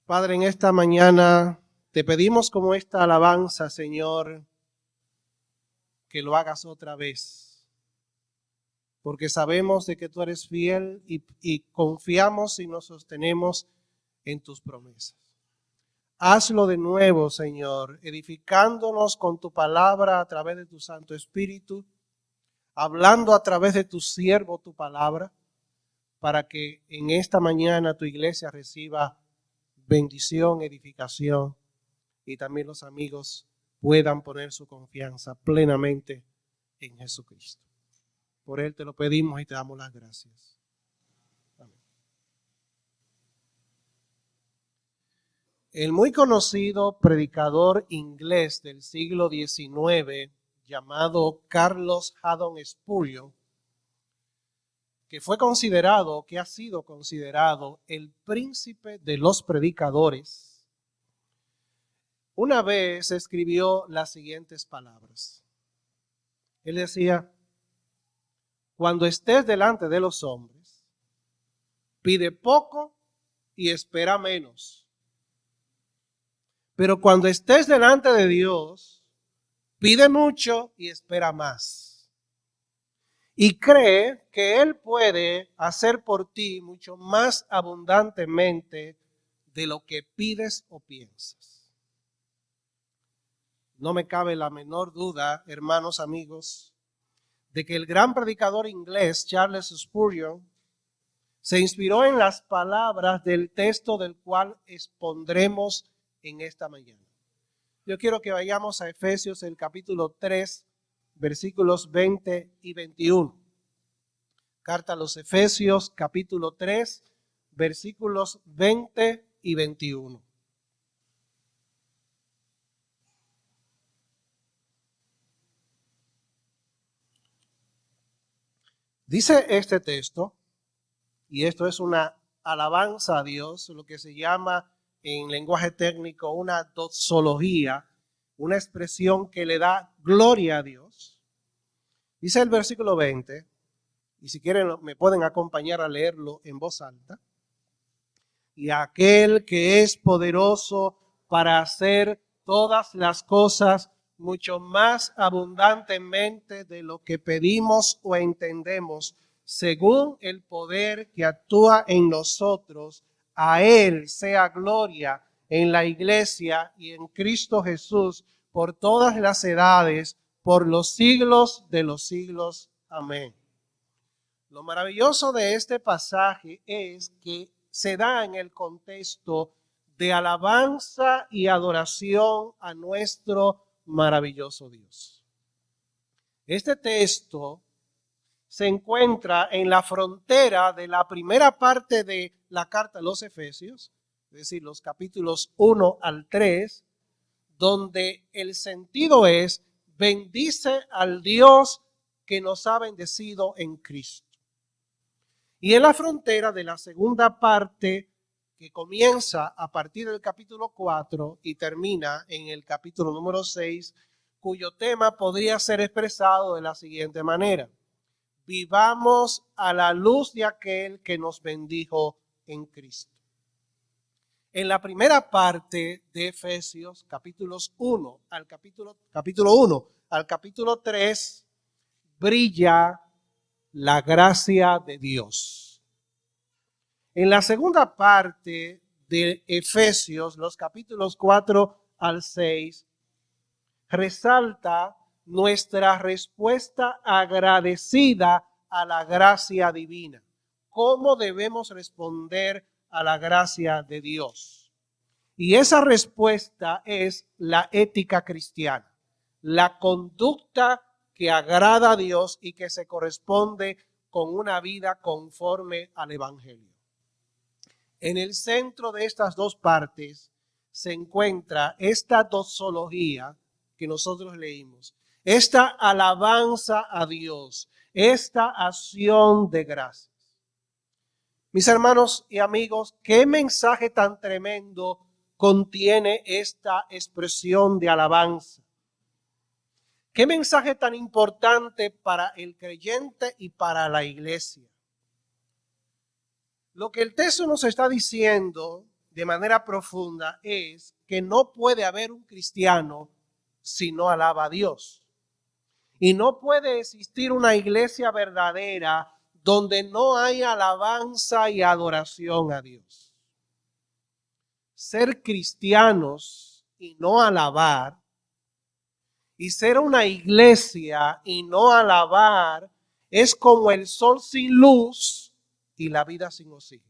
Padre, en esta mañana te pedimos como esta alabanza, Señor, que lo hagas otra vez, porque sabemos de que tú eres fiel y confiamos y nos sostenemos en tus promesas. Hazlo de nuevo, Señor, edificándonos con tu palabra a través de tu Santo Espíritu, hablando a través de tu siervo tu palabra, para que en esta mañana tu iglesia reciba bendición, edificación, y también los amigos puedan poner su confianza plenamente en Jesucristo. Por Él te lo pedimos y te damos las gracias. Amén. El muy conocido predicador inglés del siglo XIX, llamado Carlos Haddon Spurgeon, que fue considerado, que ha sido considerado el príncipe de los predicadores, una vez escribió las siguientes palabras. Él decía: cuando estés delante de los hombres, pide poco y espera menos. Pero cuando estés delante de Dios, pide mucho y espera más. Y cree que Él puede hacer por ti mucho más abundantemente de lo que pides o piensas. No me cabe la menor duda, hermanos, amigos, de que el gran predicador inglés Charles Spurgeon se inspiró en las palabras del texto del cual expondremos en esta mañana. Yo quiero que vayamos a Efesios, el capítulo 3, versículos 20 y 21. Carta a los Efesios, capítulo 3, versículos 20 y 21. Dice este texto, y esto es una alabanza a Dios, lo que se llama en lenguaje técnico una doxología, una expresión que le da gloria a Dios. Dice el versículo 20, y si quieren me pueden acompañar a leerlo en voz alta. Y aquel que es poderoso para hacer todas las cosas mucho más abundantemente de lo que pedimos o entendemos, según el poder que actúa en nosotros, a Él sea gloria en la iglesia y en Cristo Jesús por todas las edades, por los siglos de los siglos. Amén. Lo maravilloso de este pasaje es que se da en el contexto de alabanza y adoración a nuestro maravilloso Dios. Este texto se encuentra en la frontera de la primera parte de la carta a los Efesios, es decir, los capítulos 1 al 3, donde el sentido es: bendice al Dios que nos ha bendecido en Cristo. Y en la frontera de la segunda parte, que comienza a partir del capítulo 4 y termina en el capítulo número 6, cuyo tema podría ser expresado de la siguiente manera: vivamos a la luz de aquel que nos bendijo en Cristo. En la primera parte de Efesios, capítulos 1 al capítulo 1 al capítulo 3, brilla la gracia de Dios. En la segunda parte de Efesios, los capítulos 4 al 6, resalta nuestra respuesta agradecida a la gracia divina. ¿Cómo debemos responder a la gracia de Dios? Y esa respuesta es la ética cristiana, la conducta que agrada a Dios y que se corresponde con una vida conforme al Evangelio. En el centro de estas dos partes se encuentra esta doxología que nosotros leímos, esta alabanza a Dios, esta acción de gracias. Mis hermanos y amigos, ¿qué mensaje tan tremendo contiene esta expresión de alabanza? ¿Qué mensaje tan importante para el creyente y para la iglesia? Lo que el texto nos está diciendo de manera profunda es que no puede haber un cristiano si no alaba a Dios. Y no puede existir una iglesia verdadera donde no hay alabanza y adoración a Dios. Ser cristianos y no alabar, y ser una iglesia y no alabar, es como el sol sin luz y la vida sin oxígeno.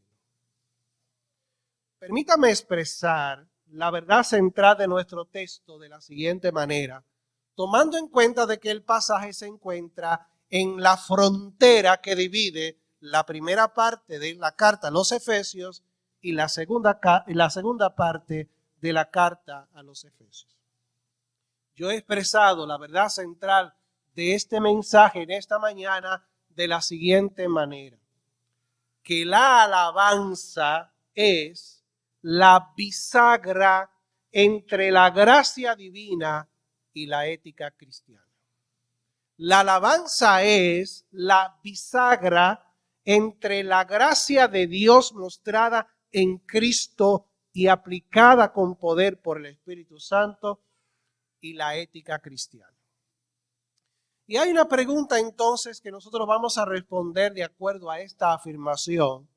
Permítame expresar la verdad central de nuestro texto de la siguiente manera, tomando en cuenta de que el pasaje se encuentra en la frontera que divide la primera parte de la carta a los Efesios y la segunda parte de la carta a los Efesios. Yo he expresado la verdad central de este mensaje en esta mañana de la siguiente manera, que la alabanza es la bisagra entre la gracia divina y la ética cristiana. La alabanza es la bisagra entre la gracia de Dios mostrada en Cristo y aplicada con poder por el Espíritu Santo y la ética cristiana. Y hay una pregunta entonces que nosotros vamos a responder de acuerdo a esta afirmación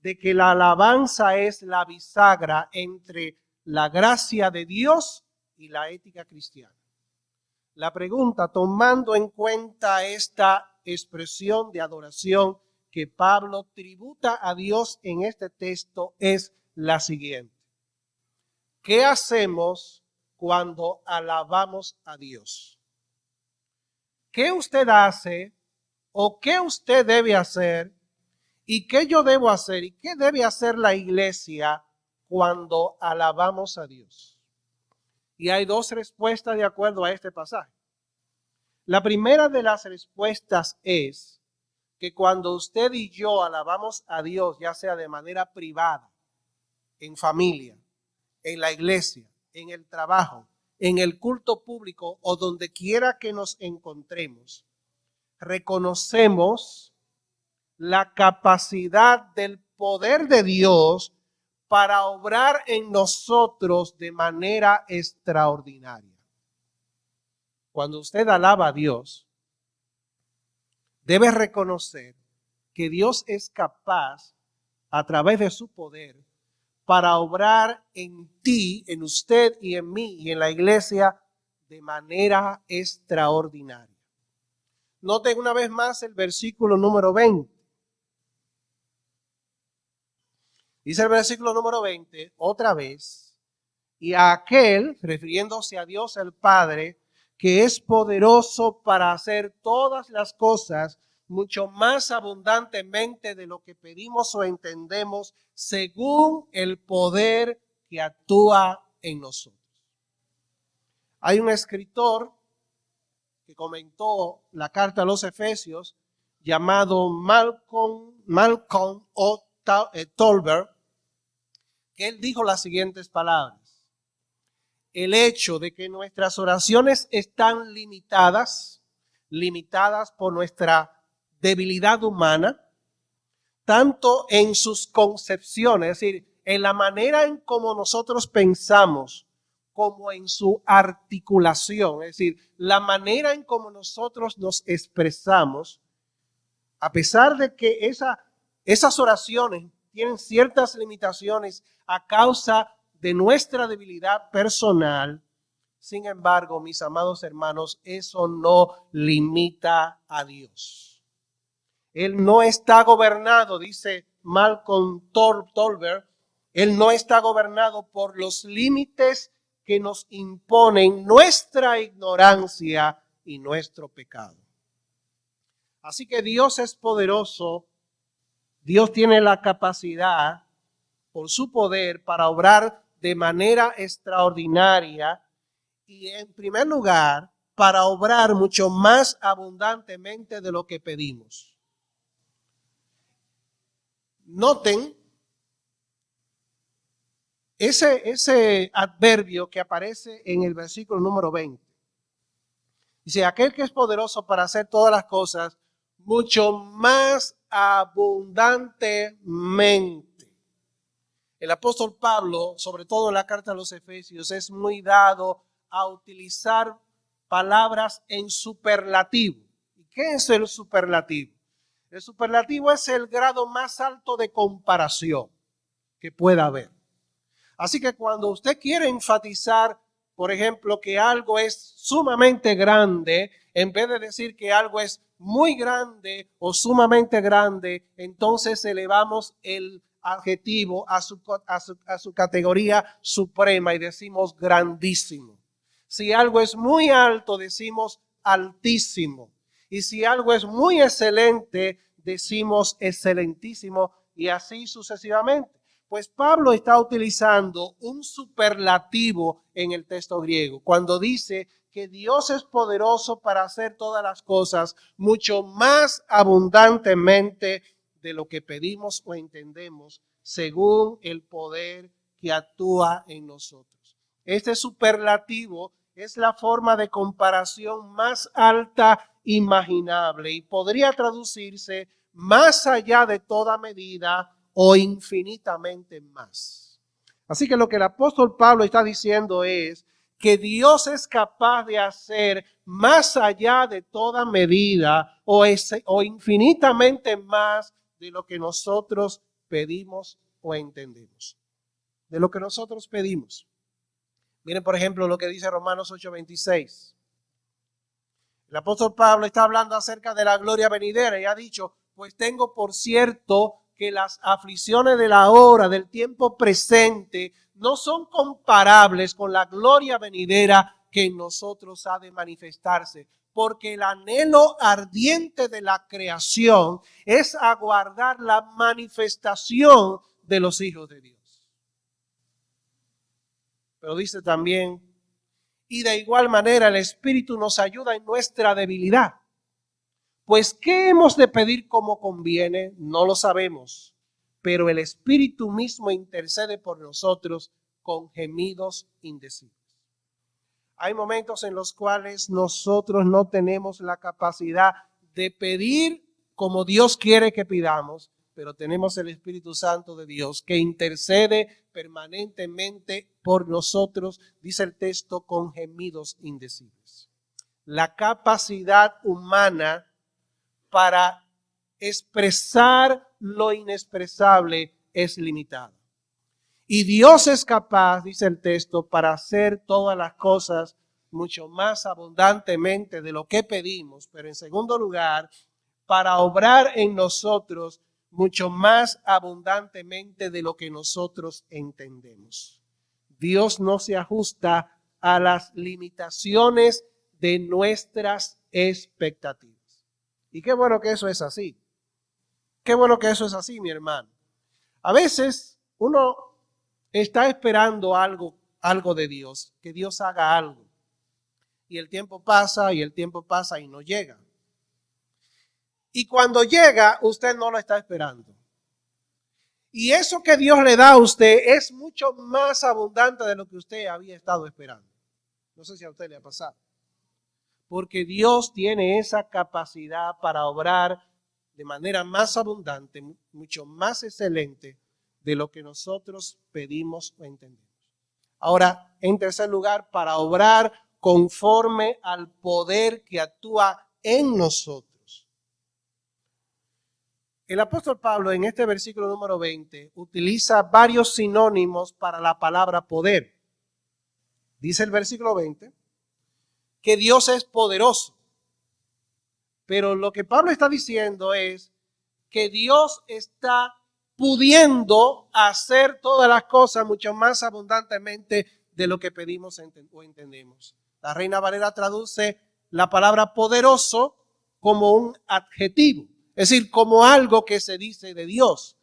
de que la alabanza es la bisagra entre la gracia de Dios y la ética cristiana. La pregunta, tomando en cuenta esta expresión de adoración que Pablo tributa a Dios en este texto, es la siguiente. ¿Qué hacemos cuando alabamos a Dios? ¿Qué usted hace o qué usted debe hacer y qué yo debo hacer y qué debe hacer la iglesia cuando alabamos a Dios? Y hay dos respuestas de acuerdo a este pasaje. La primera de las respuestas es que cuando usted y yo alabamos a Dios, ya sea de manera privada, en familia, en la iglesia, en el trabajo, en el culto público o donde quiera que nos encontremos, reconocemos la capacidad del poder de Dios para obrar en nosotros de manera extraordinaria. Cuando usted alaba a Dios, debe reconocer que Dios es capaz, a través de su poder, para obrar en ti, en usted y en mí y en la iglesia de manera extraordinaria. Noten una vez más el versículo número 20. Dice el versículo número 20, otra vez, y a aquel, refiriéndose a Dios el Padre, que es poderoso para hacer todas las cosas mucho más abundantemente de lo que pedimos o entendemos, según el poder que actúa en nosotros. Hay un escritor que comentó la carta a los Efesios llamado Malcolm O. Tolbert, que él dijo las siguientes palabras. El hecho de que nuestras oraciones están limitadas por nuestra debilidad humana, tanto en sus concepciones, es decir, en la manera en cómo nosotros pensamos, como en su articulación, es decir, la manera en cómo nosotros nos expresamos, a pesar de que esas oraciones tienen ciertas limitaciones a causa de nuestra debilidad personal, sin embargo, mis amados hermanos, eso no limita a Dios. Él no está gobernado, dice Malcolm Tolbert, él no está gobernado por los límites que nos imponen nuestra ignorancia y nuestro pecado. Así que Dios es poderoso, Dios tiene la capacidad por su poder para obrar de manera extraordinaria y en primer lugar para obrar mucho más abundantemente de lo que pedimos. Noten ese adverbio que aparece en el versículo número 20. Dice, aquel que es poderoso para hacer todas las cosas mucho más abundantemente. El apóstol Pablo, sobre todo en la carta a los Efesios, es muy dado a utilizar palabras en superlativo. ¿Y qué es el superlativo? El superlativo es el grado más alto de comparación que pueda haber. Así que cuando usted quiere enfatizar, por ejemplo, que algo es sumamente grande, en vez de decir que algo es muy grande o sumamente grande, entonces elevamos el adjetivo a su categoría suprema y decimos grandísimo. Si algo es muy alto, decimos altísimo. Y si algo es muy excelente, decimos excelentísimo, y así sucesivamente. Pues Pablo está utilizando un superlativo en el texto griego cuando dice que Dios es poderoso para hacer todas las cosas mucho más abundantemente de lo que pedimos o entendemos, según el poder que actúa en nosotros. Este superlativo es la forma de comparación más alta imaginable y podría traducirse más allá de toda medida o infinitamente más. Así que lo que el apóstol Pablo está diciendo es que Dios es capaz de hacer más allá de toda medida o infinitamente más de lo que nosotros pedimos o entendemos. De lo que nosotros pedimos. Miren, por ejemplo, lo que dice Romanos 8:26. El apóstol Pablo está hablando acerca de la gloria venidera y ha dicho, pues tengo por cierto que las aflicciones de la hora, del tiempo presente, no son comparables con la gloria venidera que en nosotros ha de manifestarse. Porque el anhelo ardiente de la creación es aguardar la manifestación de los hijos de Dios. Pero dice también, y de igual manera el Espíritu nos ayuda en nuestra debilidad. Pues, ¿qué hemos de pedir como conviene? No lo sabemos, pero el Espíritu mismo intercede por nosotros con gemidos indecibles. Hay momentos en los cuales nosotros no tenemos la capacidad de pedir como Dios quiere que pidamos, pero tenemos el Espíritu Santo de Dios que intercede permanentemente por nosotros, dice el texto, con gemidos indecibles. La capacidad humana para expresar lo inexpresable es limitada. Y Dios es capaz, dice el texto, para hacer todas las cosas mucho más abundantemente de lo que pedimos, pero en segundo lugar, para obrar en nosotros mucho más abundantemente de lo que nosotros entendemos. Dios no se ajusta a las limitaciones de nuestras expectativas. Y qué bueno que eso es así. Qué bueno que eso es así, mi hermano. A veces uno está esperando algo de Dios, que Dios haga algo. Y el tiempo pasa y el tiempo pasa y no llega. Y cuando llega, usted no lo está esperando. Y eso que Dios le da a usted es mucho más abundante de lo que usted había estado esperando. No sé si a usted le ha pasado. Porque Dios tiene esa capacidad para obrar de manera más abundante, mucho más excelente de lo que nosotros pedimos o entendemos. Ahora, en tercer lugar, para obrar conforme al poder que actúa en nosotros. El apóstol Pablo en este versículo número 20 utiliza varios sinónimos para la palabra poder. Dice el versículo 20 que Dios es poderoso. Pero lo que Pablo está diciendo es que Dios está pudiendo hacer todas las cosas mucho más abundantemente de lo que pedimos o entendemos. La Reina Valera traduce la palabra poderoso como un adjetivo, es decir, como algo que se dice de Dios.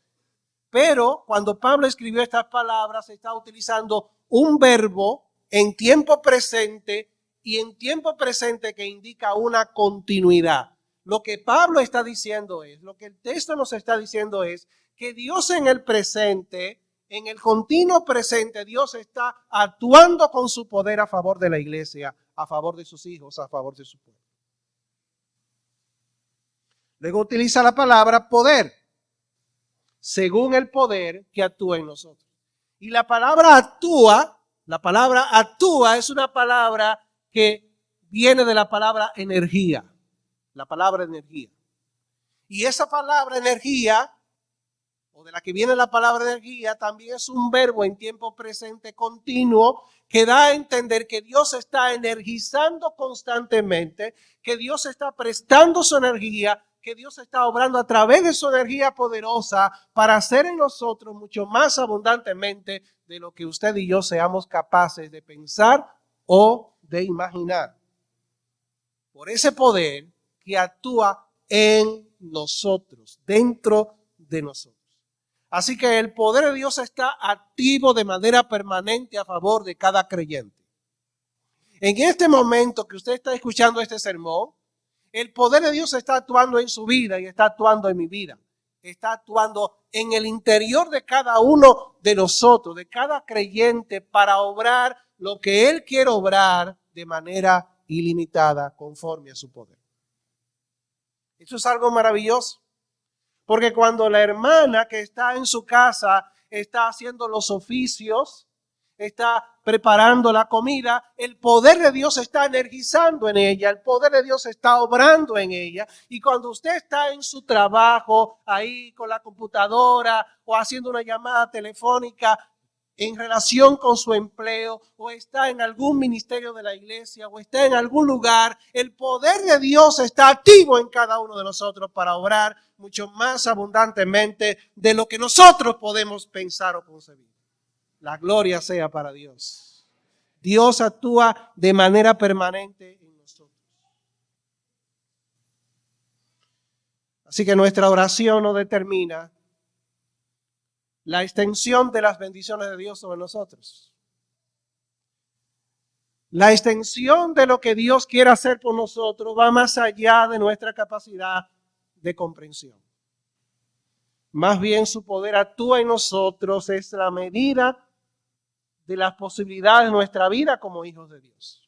Pero cuando Pablo escribió estas palabras, está utilizando un verbo en tiempo presente y en tiempo presente que indica una continuidad. Lo que Pablo está diciendo es, lo que el texto nos está diciendo es que Dios en el presente, en el continuo presente, Dios está actuando con su poder a favor de la iglesia, a favor de sus hijos, a favor de su pueblo. Luego utiliza la palabra poder, según el poder que actúa en nosotros. Y la palabra actúa es una palabra que viene de la palabra energía. La palabra energía. Y esa palabra energía, o de la que viene la palabra energía, también es un verbo en tiempo presente continuo que da a entender que Dios está energizando constantemente, que Dios está prestando su energía, que Dios está obrando a través de su energía poderosa para hacer en nosotros mucho más abundantemente de lo que usted y yo seamos capaces de pensar o de imaginar. Por ese poder que actúa en nosotros, dentro de nosotros. Así que el poder de Dios está activo de manera permanente a favor de cada creyente. En este momento que usted está escuchando este sermón, el poder de Dios está actuando en su vida y está actuando en mi vida. Está actuando en el interior de cada uno de nosotros, de cada creyente, para obrar lo que Él quiere obrar de manera ilimitada conforme a su poder. Eso es algo maravilloso. Porque cuando la hermana que está en su casa está haciendo los oficios, está preparando la comida, el poder de Dios está energizando en ella, el poder de Dios está obrando en ella. Y cuando usted está en su trabajo, ahí con la computadora o haciendo una llamada telefónica en relación con su empleo, o está en algún ministerio de la iglesia, o está en algún lugar, el poder de Dios está activo en cada uno de nosotros para obrar mucho más abundantemente de lo que nosotros podemos pensar o concebir. La gloria sea para Dios. Dios actúa de manera permanente en nosotros. Así que nuestra oración no determina la extensión de las bendiciones de Dios sobre nosotros. La extensión de lo que Dios quiere hacer por nosotros va más allá de nuestra capacidad de comprensión. Más bien su poder actúa en nosotros, es la medida de las posibilidades de nuestra vida como hijos de Dios.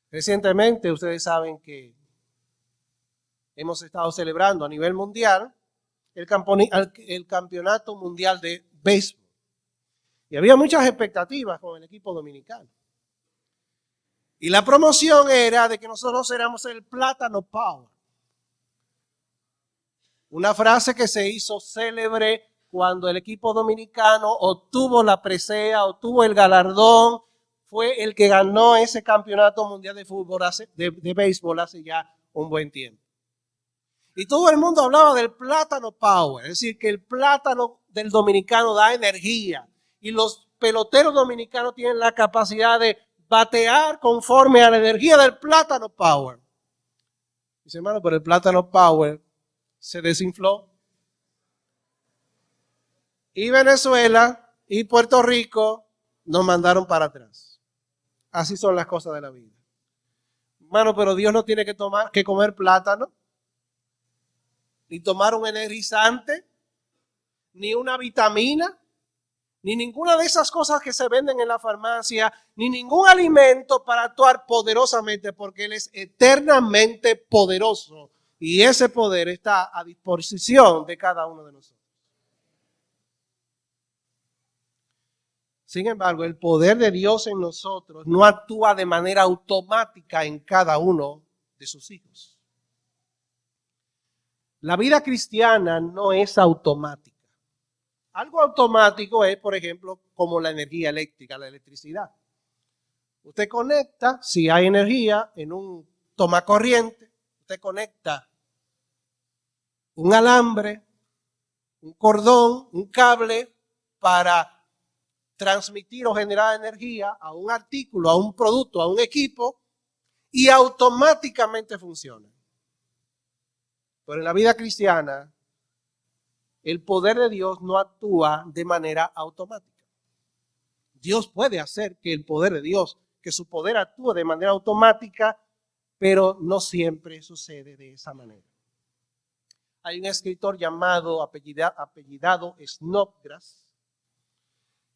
Recientemente ustedes saben que hemos estado celebrando a nivel mundial el campeonato mundial de béisbol. Y había muchas expectativas con el equipo dominicano. Y la promoción era de que nosotros éramos el Plátano Power. Una frase que se hizo célebre cuando el equipo dominicano obtuvo la presea, obtuvo el galardón, fue el que ganó ese campeonato mundial de fútbol, de béisbol hace ya un buen tiempo. Y todo el mundo hablaba del Plátano Power, es decir, que el plátano del dominicano da energía y los peloteros dominicanos tienen la capacidad de batear conforme a la energía del Plátano Power. Dice, hermano, pero el Plátano Power se desinfló. Y Venezuela y Puerto Rico nos mandaron para atrás. Así son las cosas de la vida. Hermano, pero Dios no tiene que comer plátano, ni tomar un energizante, ni una vitamina, ni ninguna de esas cosas que se venden en la farmacia, ni ningún alimento para actuar poderosamente, porque Él es eternamente poderoso y ese poder está a disposición de cada uno de nosotros. Sin embargo, el poder de Dios en nosotros no actúa de manera automática en cada uno de sus hijos. La vida cristiana no es automática. Algo automático es, por ejemplo, como la energía eléctrica, la electricidad. Usted conecta, si hay energía, en un tomacorriente, usted conecta un alambre, un cordón, un cable para transmitir o generar energía a un artículo, a un producto, a un equipo, y automáticamente funciona. Pero en la vida cristiana, el poder de Dios no actúa de manera automática. Dios puede hacer que el poder de Dios, que su poder actúe de manera automática, pero no siempre sucede de esa manera. Hay un escritor llamado, apellidado Snodgrass,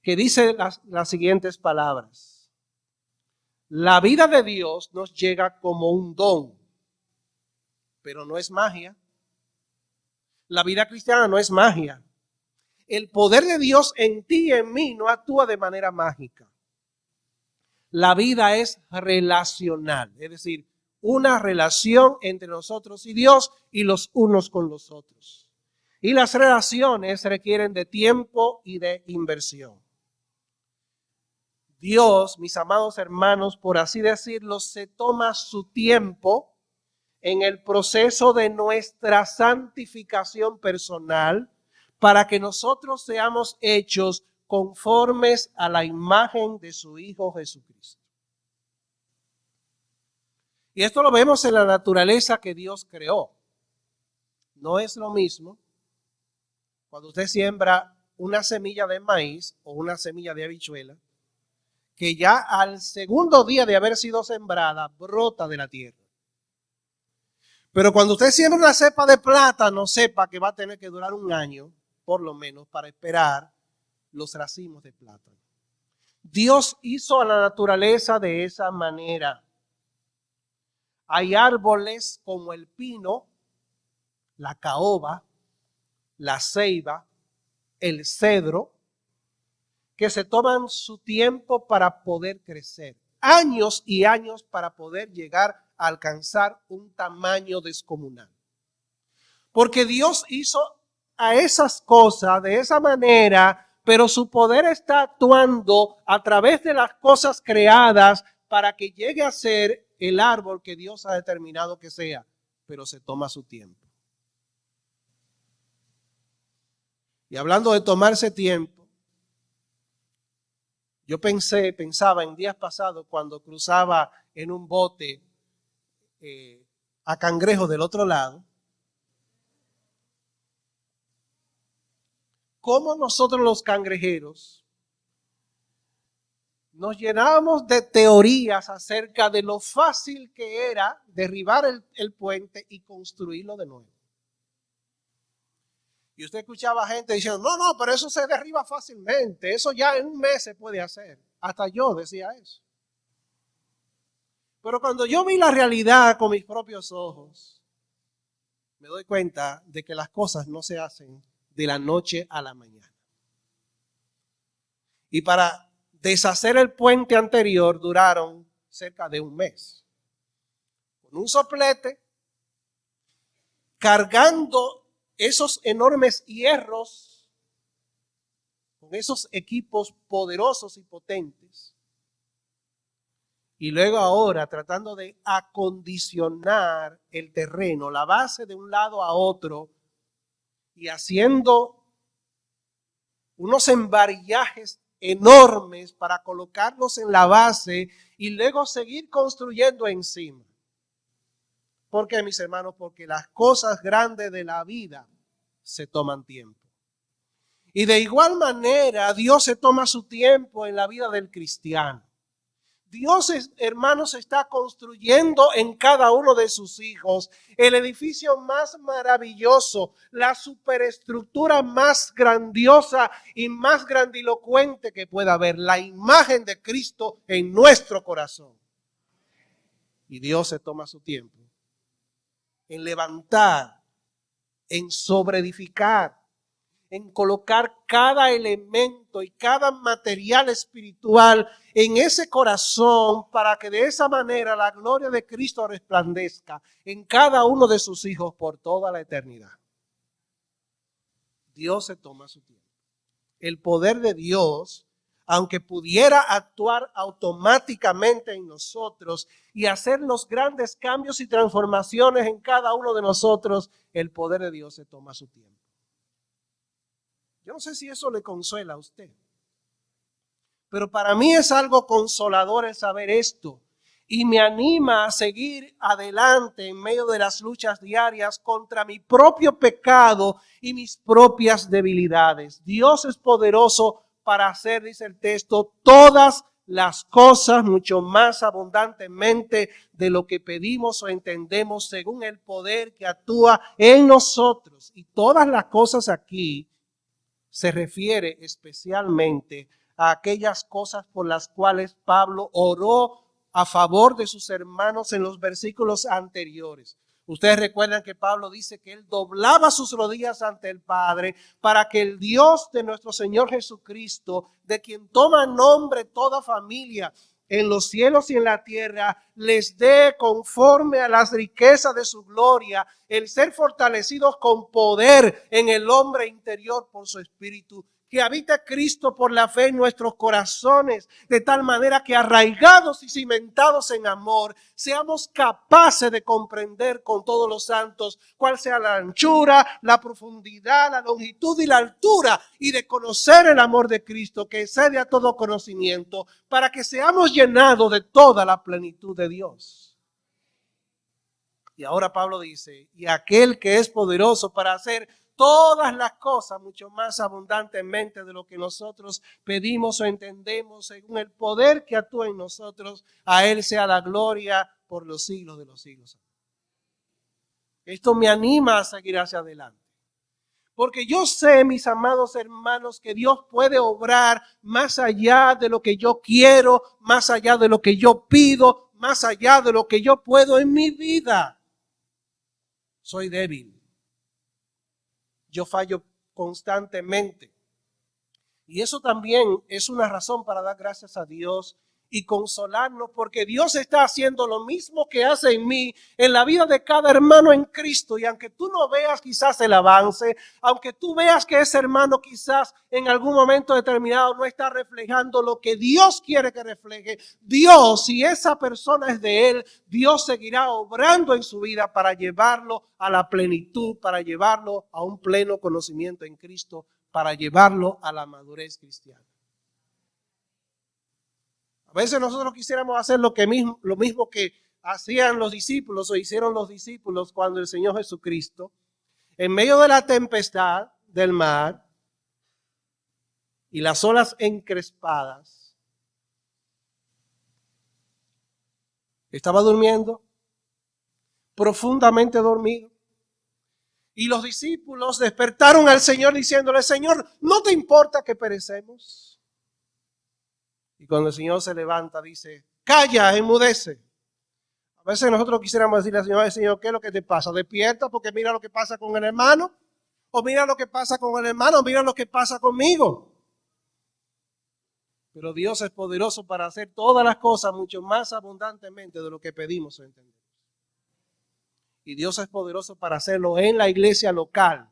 que dice las siguientes palabras. La vida de Dios nos llega como un don, pero no es magia. La vida cristiana no es magia. El poder de Dios en ti y en mí no actúa de manera mágica. La vida es relacional, es decir, una relación entre nosotros y Dios y los unos con los otros. Y las relaciones requieren de tiempo y de inversión. Dios, mis amados hermanos, por así decirlo, se toma su tiempo en el proceso de nuestra santificación personal para que nosotros seamos hechos conformes a la imagen de su Hijo Jesucristo. Y esto lo vemos en la naturaleza que Dios creó. No es lo mismo cuando usted siembra una semilla de maíz o una semilla de habichuela, que ya al segundo día de haber sido sembrada, brota de la tierra. Pero cuando usted siembra una cepa de plátano, sepa que va a tener que durar un año, por lo menos, para esperar los racimos de plátano. Dios hizo a la naturaleza de esa manera. Hay árboles como el pino, la caoba, la ceiba, el cedro, que se toman su tiempo para poder crecer. Años y años para poder llegar a alcanzar un tamaño descomunal. Porque Dios hizo a esas cosas de esa manera, pero su poder está actuando a través de las cosas creadas para que llegue a ser el árbol que Dios ha determinado que sea, pero se toma su tiempo. Y hablando de tomarse tiempo, yo pensaba en días pasados cuando cruzaba en un bote a Cangrejo del otro lado, cómo nosotros los cangrejeros nos llenábamos de teorías acerca de lo fácil que era derribar el puente y construirlo de nuevo. Y usted escuchaba gente diciendo, no, pero eso se derriba fácilmente, eso ya en un mes se puede hacer. Hasta yo decía eso. Pero cuando yo vi la realidad con mis propios ojos, me doy cuenta de que las cosas no se hacen de la noche a la mañana. Y para deshacer el puente anterior duraron cerca de un mes. Con un soplete, cargando esos enormes hierros, con esos equipos poderosos y potentes. Y luego ahora tratando de acondicionar el terreno, la base de un lado a otro, y haciendo unos embarillajes enormes para colocarlos en la base y luego seguir construyendo encima. ¿Por qué, mis hermanos? Porque las cosas grandes de la vida se toman tiempo. Y de igual manera, Dios se toma su tiempo en la vida del cristiano. Dios, hermanos, está construyendo en cada uno de sus hijos el edificio más maravilloso, la superestructura más grandiosa y más grandilocuente que pueda haber, la imagen de Cristo en nuestro corazón. Y Dios se toma su tiempo en levantar, en sobreedificar, en colocar cada elemento y cada material espiritual en ese corazón para que de esa manera la gloria de Cristo resplandezca en cada uno de sus hijos por toda la eternidad. Dios se toma su tiempo. El poder de Dios, aunque pudiera actuar automáticamente en nosotros y hacer los grandes cambios y transformaciones en cada uno de nosotros, el poder de Dios se toma su tiempo. Yo no sé si eso le consuela a usted, pero para mí es algo consolador el saber esto y me anima a seguir adelante en medio de las luchas diarias contra mi propio pecado y mis propias debilidades. Dios es poderoso para hacer, dice el texto, todas las cosas mucho más abundantemente de lo que pedimos o entendemos según el poder que actúa en nosotros. Y todas las cosas aquí se refiere especialmente a aquellas cosas por las cuales Pablo oró a favor de sus hermanos en los versículos anteriores. Ustedes recuerdan que Pablo dice que él doblaba sus rodillas ante el Padre para que el Dios de nuestro Señor Jesucristo, de quien toma nombre toda familia en los cielos y en la tierra, les dé conforme a las riquezas de su gloria el ser fortalecidos con poder en el hombre interior por su Espíritu, que habita Cristo por la fe en nuestros corazones, de tal manera que arraigados y cimentados en amor, seamos capaces de comprender con todos los santos cuál sea la anchura, la profundidad, la longitud y la altura, y de conocer el amor de Cristo que excede a todo conocimiento, para que seamos llenados de toda la plenitud de Dios. Y ahora Pablo dice, y aquel que es poderoso para hacer todas las cosas mucho más abundantemente de lo que nosotros pedimos o entendemos, según el poder que actúa en nosotros, a Él sea la gloria por los siglos de los siglos. Esto me anima a seguir hacia adelante. Porque yo sé, mis amados hermanos, que Dios puede obrar más allá de lo que yo quiero, más allá de lo que yo pido, más allá de lo que yo puedo en mi vida. Soy débil. Yo fallo constantemente. Y eso también es una razón para dar gracias a Dios y consolarnos, porque Dios está haciendo lo mismo que hace en mí, en la vida de cada hermano en Cristo. Y aunque tú no veas quizás el avance, aunque tú veas que ese hermano quizás en algún momento determinado no está reflejando lo que Dios quiere que refleje, Dios, si esa persona es de Él, Dios seguirá obrando en su vida para llevarlo a la plenitud, para llevarlo a un pleno conocimiento en Cristo, para llevarlo a la madurez cristiana. A veces nosotros quisiéramos hacer lo mismo que hacían los discípulos o hicieron los discípulos cuando el Señor Jesucristo, en medio de la tempestad del mar y las olas encrespadas, estaba durmiendo, profundamente dormido. Y los discípulos despertaron al Señor diciéndole, Señor, ¿no te importa que perecemos? Y cuando el Señor se levanta, dice, calla, enmudece. A veces nosotros quisiéramos decirle al Señor, ¿qué es lo que te pasa? Despierta porque mira lo que pasa con el hermano, o mira lo que pasa con el hermano, o mira lo que pasa conmigo. Pero Dios es poderoso para hacer todas las cosas mucho más abundantemente de lo que pedimos o entendemos. Y Dios es poderoso para hacerlo en la iglesia local.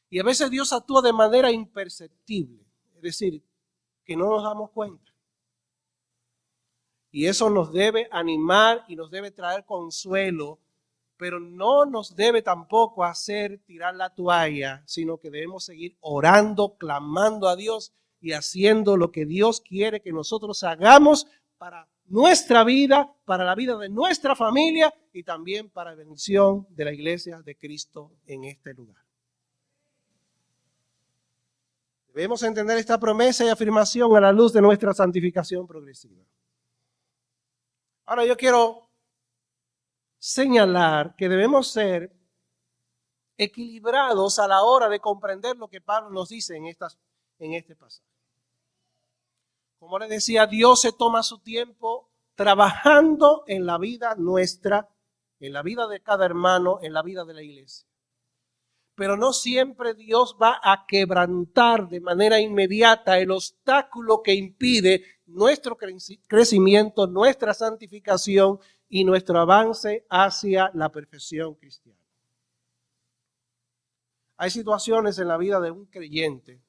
Y a veces Dios actúa de manera imperceptible, es decir, que no nos damos cuenta. Y eso nos debe animar y nos debe traer consuelo, pero no nos debe tampoco hacer tirar la toalla, sino que debemos seguir orando, clamando a Dios y haciendo lo que Dios quiere que nosotros hagamos para nuestra vida, para la vida de nuestra familia y también para la bendición de la iglesia de Cristo en este lugar. Debemos entender esta promesa y afirmación a la luz de nuestra santificación progresiva. Ahora yo quiero señalar que debemos ser equilibrados a la hora de comprender lo que Pablo nos dice en este pasaje. Como les decía, Dios se toma su tiempo trabajando en la vida nuestra, en la vida de cada hermano, en la vida de la iglesia. Pero no siempre Dios va a quebrantar de manera inmediata el obstáculo que impide nuestro crecimiento, nuestra santificación y nuestro avance hacia la perfección cristiana. Hay situaciones en la vida de un creyente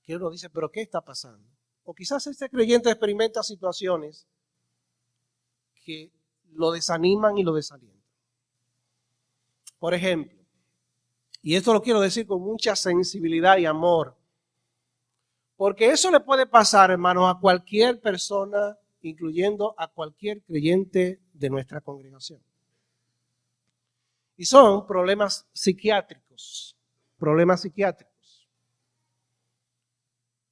que uno dice, pero ¿qué está pasando? O quizás este creyente experimenta situaciones que lo desaniman y lo desalientan. Por ejemplo, y esto lo quiero decir con mucha sensibilidad y amor, porque eso le puede pasar, hermanos, a cualquier persona, incluyendo a cualquier creyente de nuestra congregación. Y son problemas psiquiátricos,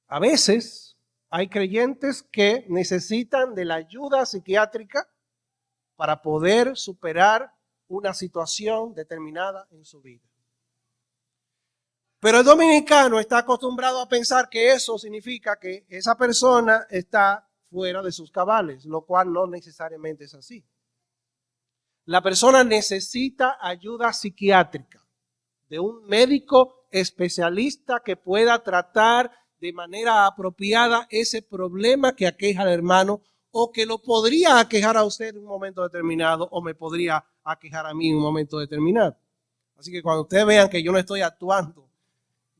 A veces hay creyentes que necesitan de la ayuda psiquiátrica para poder superar una situación determinada en su vida. Pero el dominicano está acostumbrado a pensar que eso significa que esa persona está fuera de sus cabales, lo cual no necesariamente es así. La persona necesita ayuda psiquiátrica de un médico especialista que pueda tratar de manera apropiada ese problema que aqueja al hermano o que lo podría aquejar a usted en un momento determinado o me podría aquejar a mí en un momento determinado. Así que cuando ustedes vean que yo no estoy actuando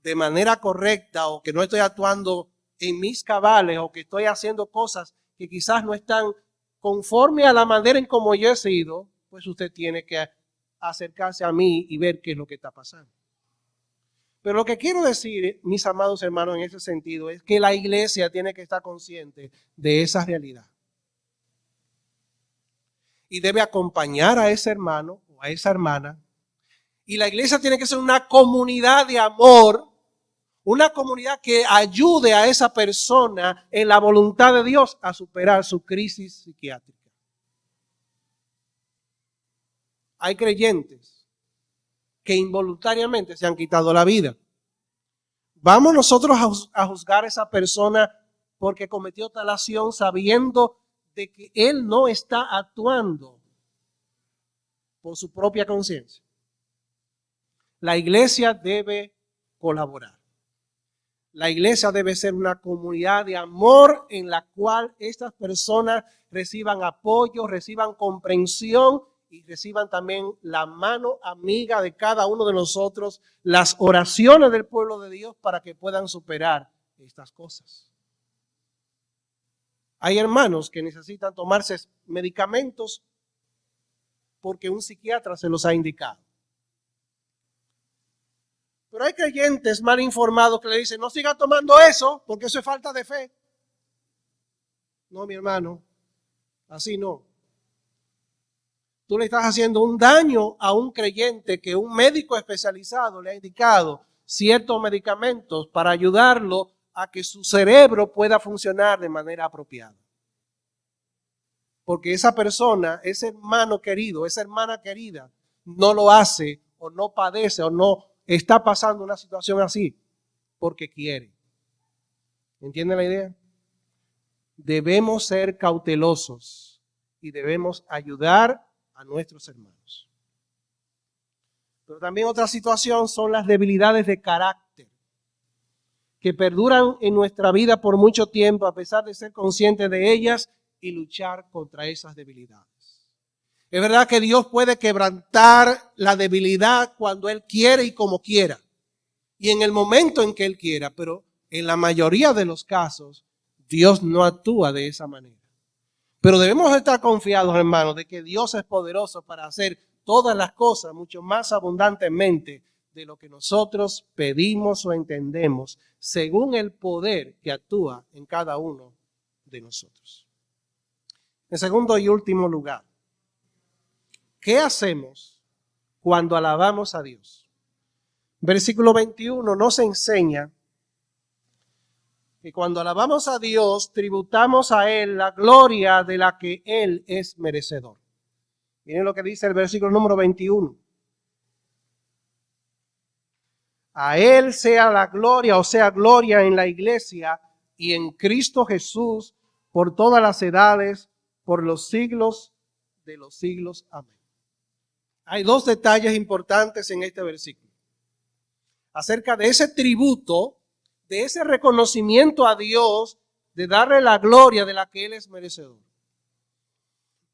de manera correcta o que no estoy actuando en mis cabales o que estoy haciendo cosas que quizás no están conforme a la manera en como yo he sido, pues usted tiene que acercarse a mí y ver qué es lo que está pasando. Pero lo que quiero decir, mis amados hermanos, en ese sentido, es que la iglesia tiene que estar consciente de esa realidad. Y debe acompañar a ese hermano o a esa hermana. Y la iglesia tiene que ser una comunidad de amor, una comunidad que ayude a esa persona en la voluntad de Dios a superar su crisis psiquiátrica. Hay creyentes que involuntariamente se han quitado la vida. ¿Vamos nosotros a juzgar a esa persona porque cometió tal acción sabiendo de que él no está actuando por su propia conciencia? La iglesia debe colaborar. La iglesia debe ser una comunidad de amor en la cual estas personas reciban apoyo, reciban comprensión y reciban también la mano amiga de cada uno de nosotros, las oraciones del pueblo de Dios para que puedan superar estas cosas. Hay hermanos que necesitan tomarse medicamentos porque un psiquiatra se los ha indicado. Pero hay creyentes mal informados que le dicen, no siga tomando eso porque eso es falta de fe. No, mi hermano, así no. Tú le estás haciendo un daño a un creyente que un médico especializado le ha indicado ciertos medicamentos para ayudarlo a que su cerebro pueda funcionar de manera apropiada. Porque esa persona, ese hermano querido, esa hermana querida, no lo hace o no padece o no está pasando una situación así porque quiere. ¿Entienden la idea? Debemos ser cautelosos y debemos ayudar a nuestros hermanos. Pero también otra situación son las debilidades de carácter que perduran en nuestra vida por mucho tiempo a pesar de ser conscientes de ellas y luchar contra esas debilidades. Es verdad que Dios puede quebrantar la debilidad cuando Él quiere y como quiera y en el momento en que Él quiera, pero en la mayoría de los casos Dios no actúa de esa manera. Pero debemos estar confiados, hermanos, de que Dios es poderoso para hacer todas las cosas mucho más abundantemente de lo que nosotros pedimos o entendemos, según el poder que actúa en cada uno de nosotros. En segundo y último lugar, ¿qué hacemos cuando alabamos a Dios? Versículo 21 nos enseña que cuando alabamos a Dios, tributamos a Él la gloria de la que Él es merecedor. Miren lo que dice el versículo número 21. A Él sea la gloria, o sea, gloria en la iglesia y en Cristo Jesús por todas las edades, por los siglos de los siglos. Amén. Hay dos detalles importantes en este versículo. Acerca de ese tributo, de ese reconocimiento a Dios, de darle la gloria de la que Él es merecedor.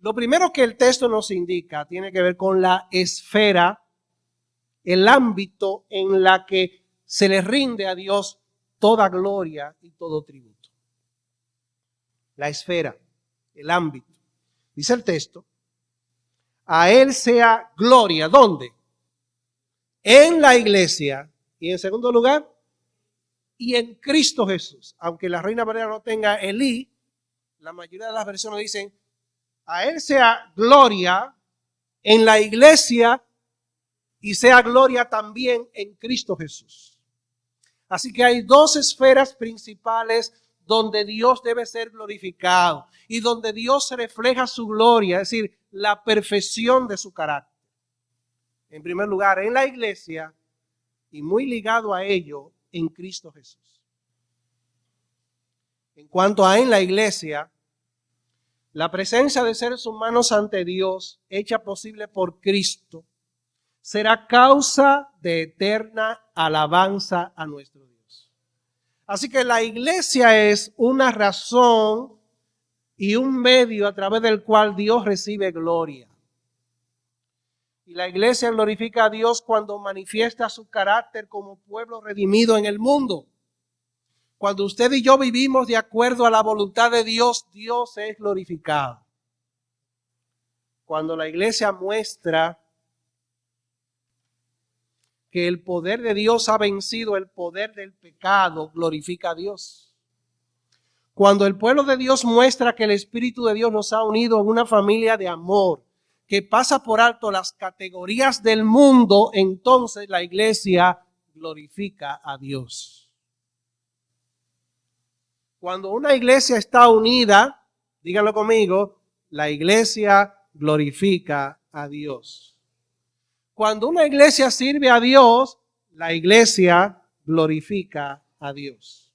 Lo primero que el texto nos indica tiene que ver con la esfera, el ámbito en la que se le rinde a Dios toda gloria y todo tributo. La esfera, el ámbito. Dice el texto, a Él sea gloria. ¿Dónde? En la iglesia. Y en segundo lugar, y en Cristo Jesús. Aunque la Reina Valera no tenga el I, la mayoría de las versiones dicen, a Él sea gloria en la iglesia y sea gloria también en Cristo Jesús. Así que hay dos esferas principales donde Dios debe ser glorificado y donde Dios refleja su gloria, es decir, la perfección de su carácter. En primer lugar, en la iglesia y muy ligado a ello, en Cristo Jesús. En cuanto a en la iglesia, La presencia de seres humanos ante Dios, hecha posible por Cristo, será causa de eterna alabanza a nuestro Dios. Así que la iglesia es una razón y un medio a través del cual Dios recibe gloria. Y la iglesia glorifica a Dios cuando manifiesta su carácter como pueblo redimido en el mundo. Cuando usted y yo vivimos de acuerdo a la voluntad de Dios, Dios es glorificado. Cuando la iglesia muestra que el poder de Dios ha vencido el poder del pecado, glorifica a Dios. Cuando el pueblo de Dios muestra que el Espíritu de Dios nos ha unido en una familia de amor, que pasa por alto las categorías del mundo, entonces la iglesia glorifica a Dios. Cuando una iglesia está unida, díganlo conmigo, la iglesia glorifica a Dios. Cuando una iglesia sirve a Dios, la iglesia glorifica a Dios.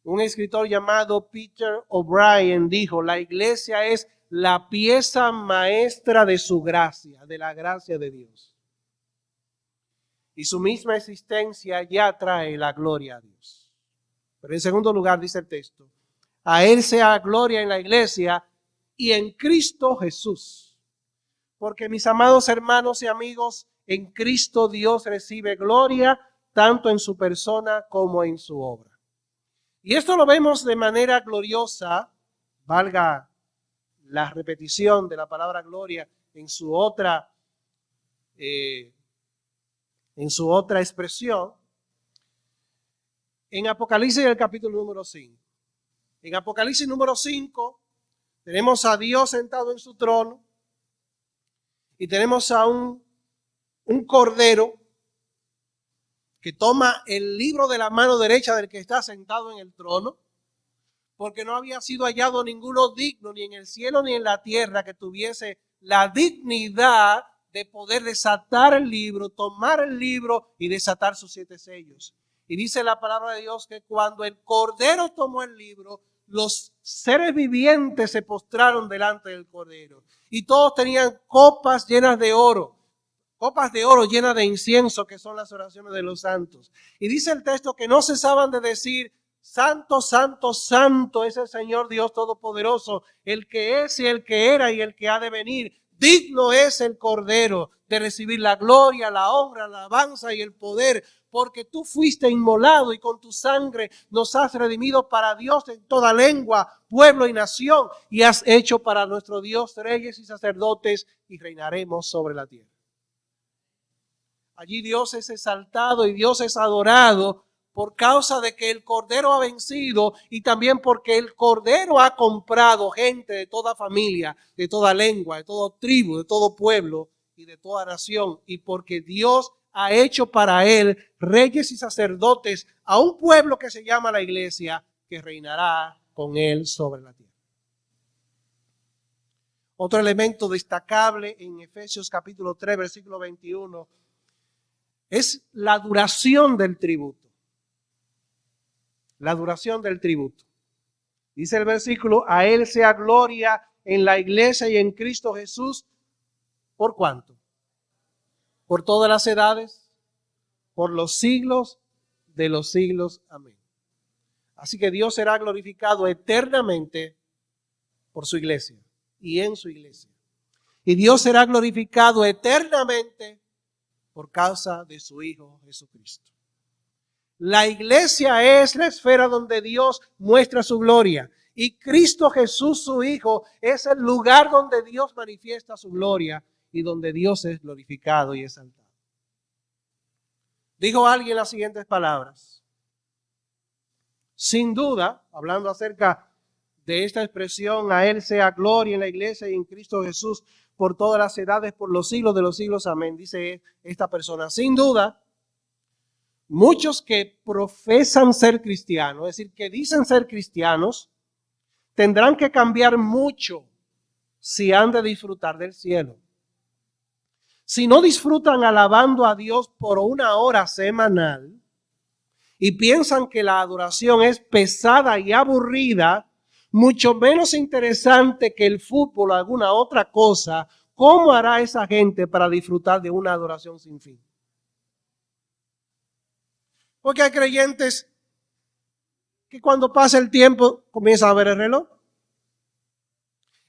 Un escritor llamado Peter O'Brien dijo, la iglesia es la pieza maestra de su gracia, de la gracia de Dios. Y su misma existencia ya trae la gloria a Dios. Pero en segundo lugar dice el texto, a Él sea gloria en la iglesia y en Cristo Jesús. Porque mis amados hermanos y amigos, en Cristo Dios recibe gloria tanto en su persona como en su obra. Y esto lo vemos de manera gloriosa, valga la repetición de la palabra gloria en su otra expresión, en Apocalipsis el capítulo número 5. En Apocalipsis número 5 tenemos a Dios sentado en su trono y tenemos a un cordero que toma el libro de la mano derecha del que está sentado en el trono, porque no había sido hallado ninguno digno, ni en el cielo ni en la tierra, que tuviese la dignidad de poder desatar el libro, tomar el libro y desatar sus 7 sellos. Y dice la palabra de Dios que cuando el Cordero tomó el libro, los seres vivientes se postraron delante del Cordero. Y todos tenían copas llenas de oro llenas de incienso, que son las oraciones de los santos. Y dice el texto que no cesaban de decir, santo, santo, santo es el Señor Dios Todopoderoso, el que es y el que era y el que ha de venir. Digno es el Cordero de recibir la gloria, la honra, la alabanza y el poder, porque tú fuiste inmolado y con tu sangre nos has redimido para Dios en toda lengua, pueblo y nación, y has hecho para nuestro Dios reyes y sacerdotes y reinaremos sobre la tierra. Allí Dios es exaltado y Dios es adorado por causa de que el Cordero ha vencido y también porque el Cordero ha comprado gente de toda familia, de toda lengua, de toda tribu, de todo pueblo y de toda nación. Y porque Dios ha hecho para él reyes y sacerdotes a un pueblo que se llama la iglesia, que reinará con él sobre la tierra. Otro elemento destacable en Efesios capítulo 3, versículo 21, es la duración del tributo. La duración del tributo. Dice el versículo, a Él sea gloria en la iglesia y en Cristo Jesús. ¿Por cuánto? Por todas las edades, por los siglos de los siglos. Amén. Así que Dios será glorificado eternamente por su iglesia y en su iglesia. Y Dios será glorificado eternamente por causa de su Hijo Jesucristo. La iglesia es la esfera donde Dios muestra su gloria. Y Cristo Jesús, su Hijo, es el lugar donde Dios manifiesta su gloria y donde Dios es glorificado y exaltado. Dijo alguien las siguientes palabras. Sin duda, hablando acerca de esta expresión, a Él sea gloria en la iglesia y en Cristo Jesús por todas las edades, por los siglos de los siglos. Amén. Dice esta persona. Sin duda, muchos que profesan ser cristianos, es decir, que dicen ser cristianos, tendrán que cambiar mucho si han de disfrutar del cielo. Si no disfrutan alabando a Dios por 1 hora semanal y piensan que la adoración es pesada y aburrida, mucho menos interesante que el fútbol o alguna otra cosa, ¿cómo hará esa gente para disfrutar de una adoración sin fin? Porque hay creyentes que cuando pasa el tiempo comienzan a ver el reloj.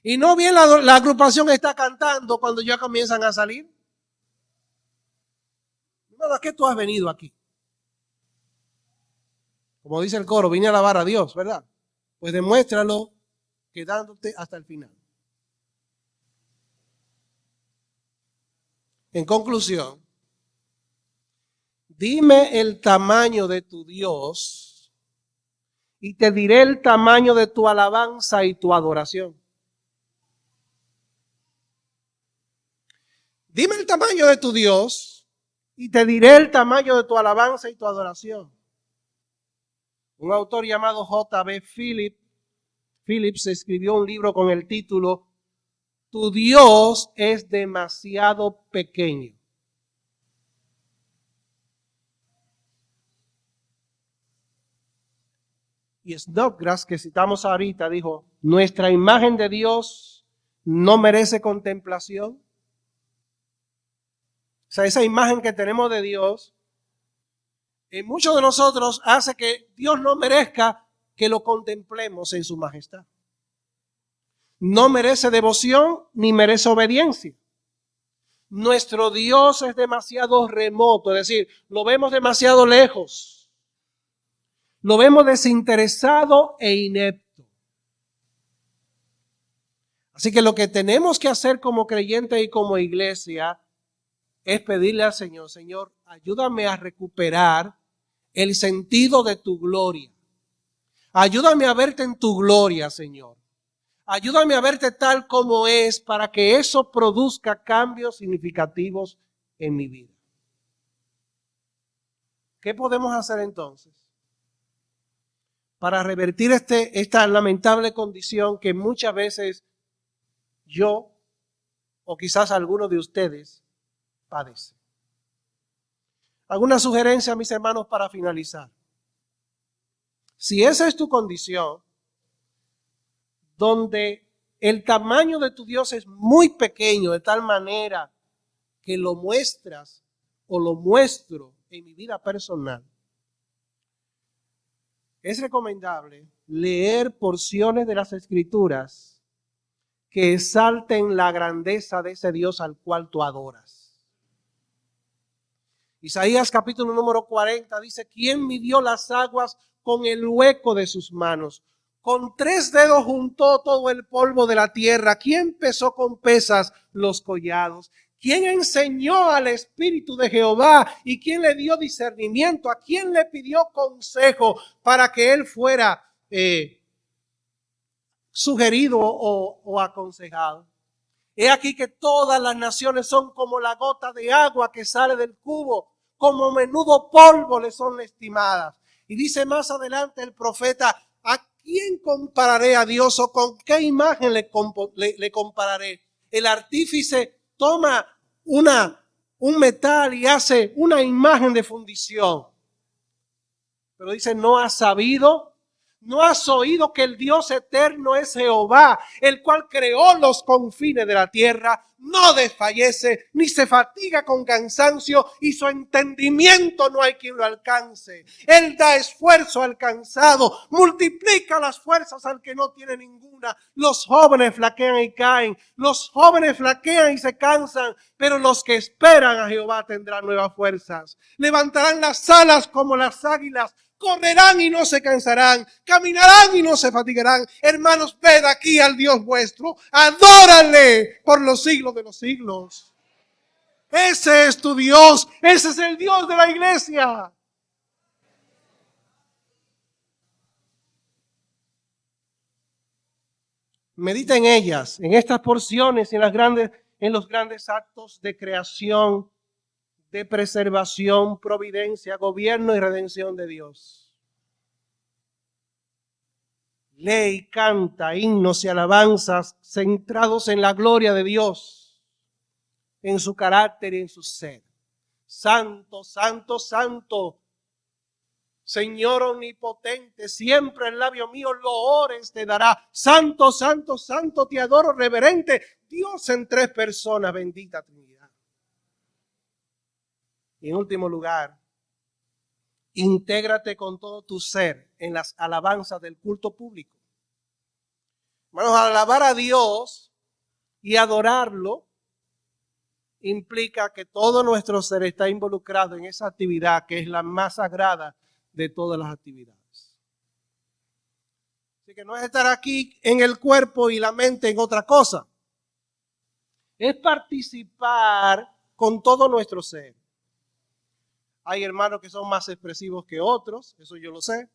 Y no bien la agrupación está cantando cuando ya comienzan a salir. ¿A qué tú has venido aquí? Como dice el coro, vine a alabar a Dios, ¿verdad? Pues demuéstralo quedándote hasta el final. En conclusión, dime el tamaño de tu Dios y te diré el tamaño de tu alabanza y tu adoración. Dime el tamaño de tu Dios y te diré el tamaño de tu alabanza y tu adoración. Un autor llamado J.B. Phillips escribió un libro con el título Tu Dios es demasiado pequeño. Y Snodgrass, que citamos ahorita, dijo, nuestra imagen de Dios no merece contemplación. O sea, esa imagen que tenemos de Dios, en muchos de nosotros hace que Dios no merezca que lo contemplemos en su majestad. No merece devoción ni merece obediencia. Nuestro Dios es demasiado remoto, es decir, lo vemos demasiado lejos. Lo vemos desinteresado e inepto. Así que lo que tenemos que hacer como creyentes y como iglesia es pedirle al Señor, Señor, ayúdame a recuperar el sentido de tu gloria. Ayúdame a verte en tu gloria, Señor. Ayúdame a verte tal como es para que eso produzca cambios significativos en mi vida. ¿Qué podemos hacer entonces para revertir esta lamentable condición que muchas veces yo o quizás algunos de ustedes padecen? Alguna sugerencia, mis hermanos, para finalizar. Si esa es tu condición, donde el tamaño de tu Dios es muy pequeño, de tal manera que lo muestras o lo muestro en mi vida personal, es recomendable leer porciones de las Escrituras que exalten la grandeza de ese Dios al cual tú adoras. Isaías capítulo número 40 dice, ¿quién midió las aguas con el hueco de sus manos? Con 3 dedos juntó todo el polvo de la tierra. ¿Quién pesó con pesas los collados? ¿Quién enseñó al Espíritu de Jehová? ¿Y quién le dio discernimiento? ¿A quién le pidió consejo para que él fuera sugerido o aconsejado? He aquí que todas las naciones son como la gota de agua que sale del cubo, como menudo polvo le son estimadas. Y dice más adelante el profeta, ¿a quién compararé a Dios o con qué imagen le compararé? El artífice toma un metal y hace una imagen de fundición. Pero dice, no has sabido. ¿No has oído que el Dios eterno es Jehová, el cual creó los confines de la tierra? No desfallece, ni se fatiga con cansancio, y su entendimiento no hay quien lo alcance. Él da esfuerzo al cansado, multiplica las fuerzas al que no tiene ninguna. Los jóvenes flaquean y caen, los jóvenes flaquean y se cansan, pero los que esperan a Jehová tendrán nuevas fuerzas. Levantarán las alas como las águilas, correrán y no se cansarán, caminarán y no se fatigarán. Hermanos, ved aquí al Dios vuestro, adórale por los siglos de los siglos. Ese es tu Dios, ese es el Dios de la iglesia. Medita en ellas, en estas porciones, en los grandes actos de creación, de preservación, providencia, gobierno y redención de Dios. Lee y canta himnos y alabanzas centrados en la gloria de Dios, en su carácter y en su ser. Santo, santo, santo, Señor omnipotente, siempre el labio mío loores te dará. Santo, santo, santo, te adoro, reverente. Dios en tres personas, bendita Trinidad. Y en último lugar, intégrate con todo tu ser en las alabanzas del culto público. Hermanos, alabar a Dios y adorarlo implica que todo nuestro ser está involucrado en esa actividad que es la más sagrada de todas las actividades. Así que no es estar aquí en el cuerpo y la mente en otra cosa. Es participar con todo nuestro ser. Hay hermanos que son más expresivos que otros, eso yo lo sé.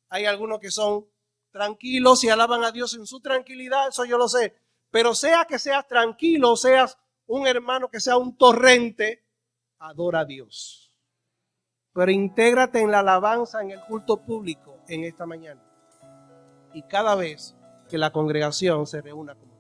Hay algunos que son tranquilos y alaban a Dios en su tranquilidad, eso yo lo sé. Pero sea que seas tranquilo, seas un hermano que sea un torrente, adora a Dios. Pero intégrate en la alabanza, en el culto público en esta mañana. Y cada vez que la congregación se reúna como